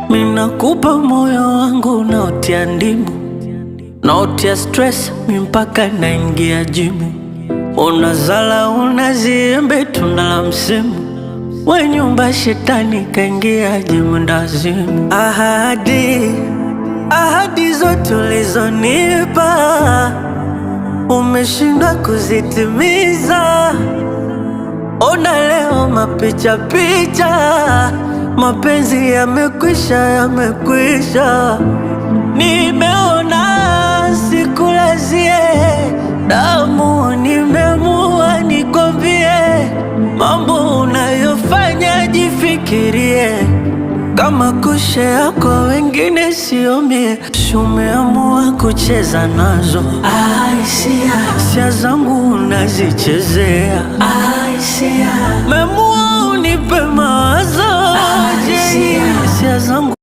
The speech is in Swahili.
Minakupa moyo wangu nautia ndimu, nautia stress mi mpaka naingia jimu. Unazala unaziembe tunda la msimu, we nyumba shetani kaingia jimu ndazimu. Ahadi zote ulizonipa umeshindwa kuzitimiza. Ona leo mapicha picha, mapenzi yamekwisha. Nimeona sikulazie damu, nimeamua nikwambie, mambo unayofanya jifikirie. Kama kushare kwa wengine sio mie, umeamua kucheza nazo. Hisia zangu unazichezea. Umeamua unipe mawazo. Hisia zangu